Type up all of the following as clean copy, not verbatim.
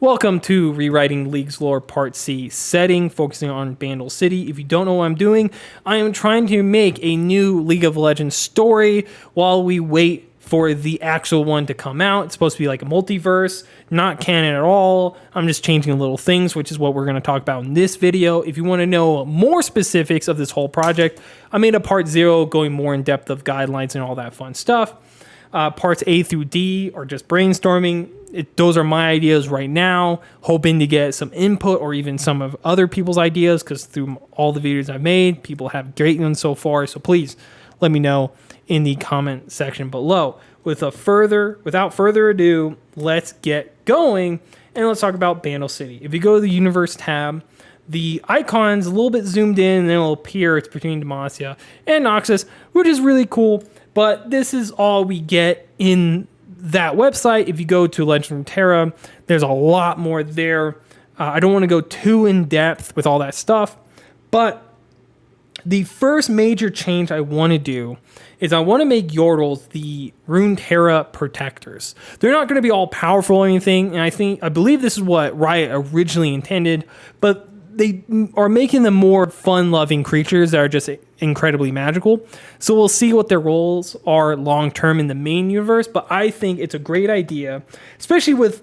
Welcome to Rewriting League's Lore Part C setting, focusing on Bandle City. If you don't know what I'm doing, I am trying to make a new League of Legends story while we wait for the actual one to come out. It's supposed to be like a multiverse, not canon at all. I'm just changing little things, which is what we're going to talk about in this video. If you want to know more specifics of this whole project, I made a Part 0 going more in depth of guidelines and all that fun stuff. Parts A through D are just brainstorming. Those are my ideas right now, hoping to get some input or even some of other people's ideas, because through all the videos I've made, people have great ones so far. So please let me know in the comment section below. Without further ado, let's get going and let's talk about Bandle City. If you go to the Universe tab, the icon's a little bit zoomed in and it'll appear it's between Demacia and Noxus, which is really cool. But this is all we get in that website. If you go to Legend of Terra, there's a lot more there. I don't want to go too in depth with all that stuff, but the first major change I want to do is I want to make Yordles the Runeterra protectors. They're not going to be all powerful or anything, and I believe this is what Riot originally intended, but they are making them more fun-loving creatures that are just incredibly magical. So we'll see what their roles are long-term in the main universe, but I think it's a great idea, especially with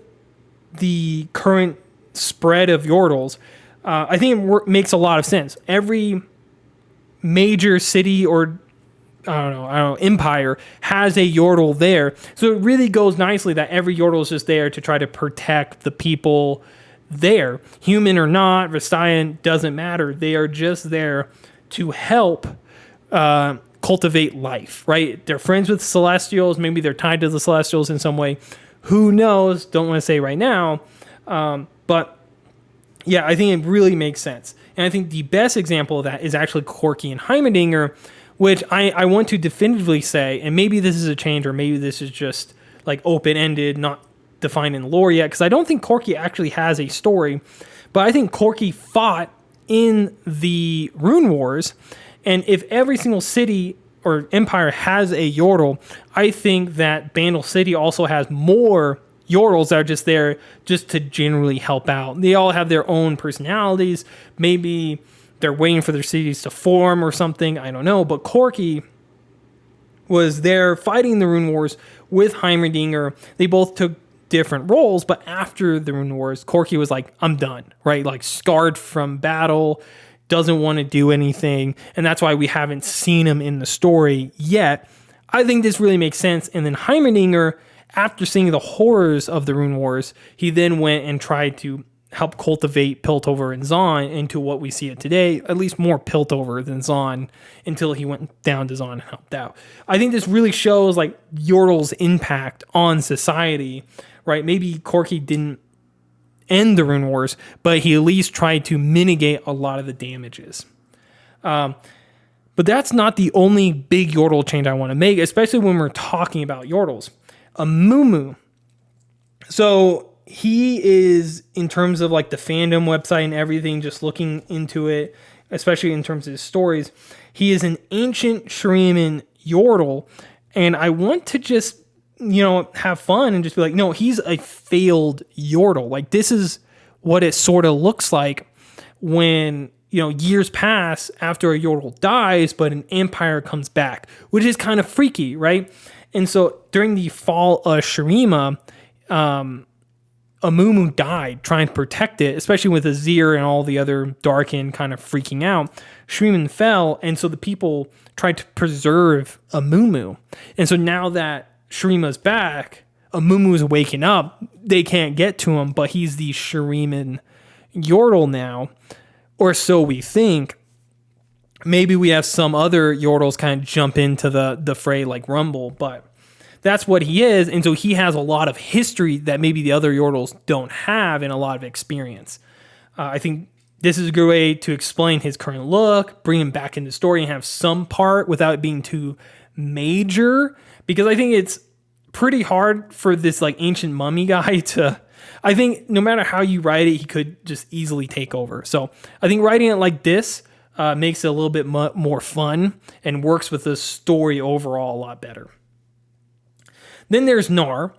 the current spread of Yordles. I think it makes a lot of sense. Every major city or I don't know, empire has a Yordle there. So it really goes nicely that every Yordle is just there to try to protect the people there. Human or not, Vestian, doesn't matter. They are just there to help cultivate life, right? They're friends with Celestials. Maybe they're tied to the Celestials in some way. Who knows? Don't want to say right now. But yeah, I think it really makes sense. And I think the best example of that is actually Corki and Heimerdinger, which I want to definitively say, and maybe this is a change or maybe this is just like open-ended, not defined in lore yet, because I don't think Corki actually has a story, but I think Corki fought in the Rune Wars, and if every single city or empire has a Yordle, I think that Bandle City also has more Yordles that are just there just to generally help out. They all have their own personalities. Maybe they're waiting for their cities to form or something. I don't know. But Corki was there fighting the Rune Wars with Heimerdinger. They both took different roles, but after the Rune Wars, Corki was like, I'm done, right? Like scarred from battle, doesn't want to do anything. And that's why we haven't seen him in the story yet. I think this really makes sense. And then Heimerdinger, after seeing the horrors of the Rune Wars, he then went and tried to help cultivate Piltover and Zaun into what we see it today, at least more Piltover than Zaun, until he went down to Zaun and helped out. I think this really shows like Yordle's impact on society, right? Maybe Corki didn't end the Rune Wars, but he at least tried to mitigate a lot of the damages. But that's not the only big Yordle change I want to make, especially when we're talking about Yordles. Amumu. So he is, in terms of like the fandom website and everything, just looking into it, especially in terms of his stories, he is an ancient Shuriman Yordle, and I want to just, have fun and just be like, no, he's a failed Yordle. Like, this is what it sort of looks like when, years pass after a Yordle dies, but an empire comes back, which is kind of freaky, right? And so during the fall of Shurima, Amumu died trying to protect it, especially with Azir and all the other Darkin kind of freaking out. Shuriman fell, and so the people tried to preserve Amumu. And so now that Shurima's back, Amumu's waking up. They can't get to him, but he's the Shuriman Yordle now, or so we think. Maybe we have some other Yordles kind of jump into the fray like Rumble, but that's what he is. And so he has a lot of history that maybe the other Yordles don't have and a lot of experience. I think this is a good way to explain his current look, bring him back into the story and have some part without it being too major, because I think it's pretty hard for this like ancient mummy guy to, I think no matter how you write it, he could just easily take over. So I think writing it like this makes it a little bit more fun and works with the story overall a lot better. Then there's Gnar.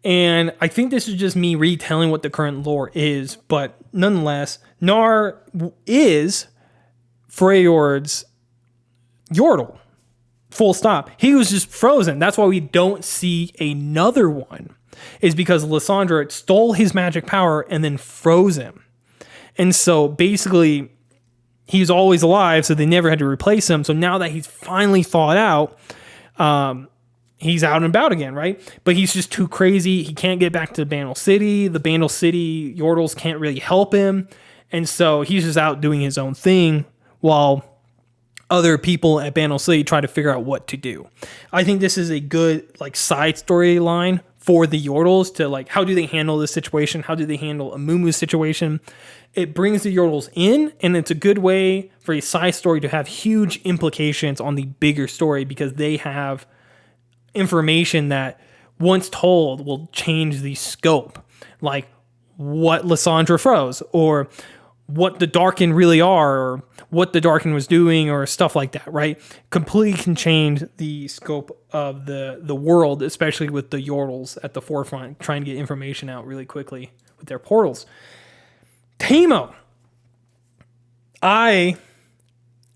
And I think this is just me retelling what the current lore is, but nonetheless, Nar is Freyord's Yordle. Full stop. He was just frozen. That's why we don't see another one, is because Lysandra stole his magic power and then froze him. And so basically, he's always alive, so they never had to replace him. So now that he's finally thawed out, he's out and about again, right? But he's just too crazy. He can't get back to Bandle City. The Bandle City Yordles can't really help him. And so he's just out doing his own thing while other people at Bandle City try to figure out what to do. I think this is a good like side storyline for the Yordles to like, how do they handle this situation? How do they handle Amumu's situation? It brings the Yordles in, and it's a good way for a side story to have huge implications on the bigger story because they have information that once told will change the scope, like what Lysandra froze, or what the Darkin really are, or what the Darkin was doing, or stuff like that, right? Completely can change the scope of the world, especially with the Yordles at the forefront, trying to get information out really quickly with their portals. Teemo. I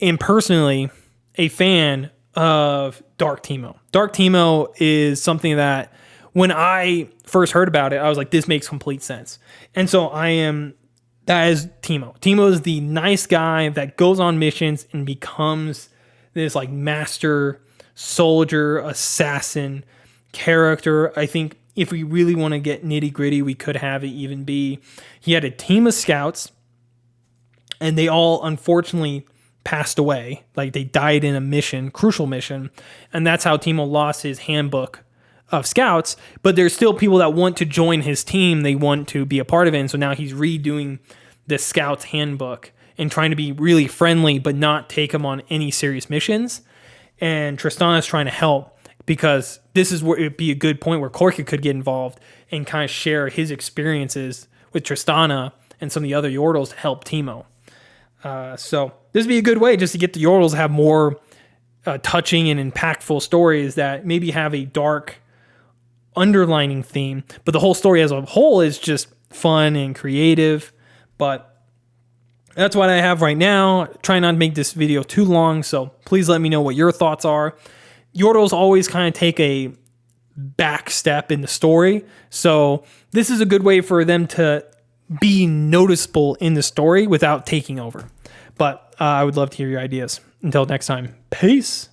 am personally a fan of Dark Teemo. Dark Teemo is something that when I first heard about it, I was like, this makes complete sense. And so that is Teemo. Teemo is the nice guy that goes on missions and becomes this like master soldier, assassin character. I think if we really want to get nitty gritty, we could have it even be, he had a team of scouts and they all unfortunately passed away. Like they died in a mission, crucial mission. And that's how Teemo lost his handbook of scouts. But there's still people that want to join his team. They want to be a part of it. And so now he's redoing the scouts handbook and trying to be really friendly, but not take him on any serious missions. And Tristana's trying to help because this is where it'd be a good point where Korka could get involved and kind of share his experiences with Tristana and some of the other Yordles to help Teemo. So this would be a good way just to get the Yordles to have more touching and impactful stories that maybe have a dark underlining theme, but the whole story as a whole is just fun and creative. But that's what I have right now. Try not to make this video too long, so please let me know what your thoughts are. Yordles always kind of take a back step in the story, so this is a good way for them to be noticeable in the story without taking over. But I would love to hear your ideas. Until next time, peace.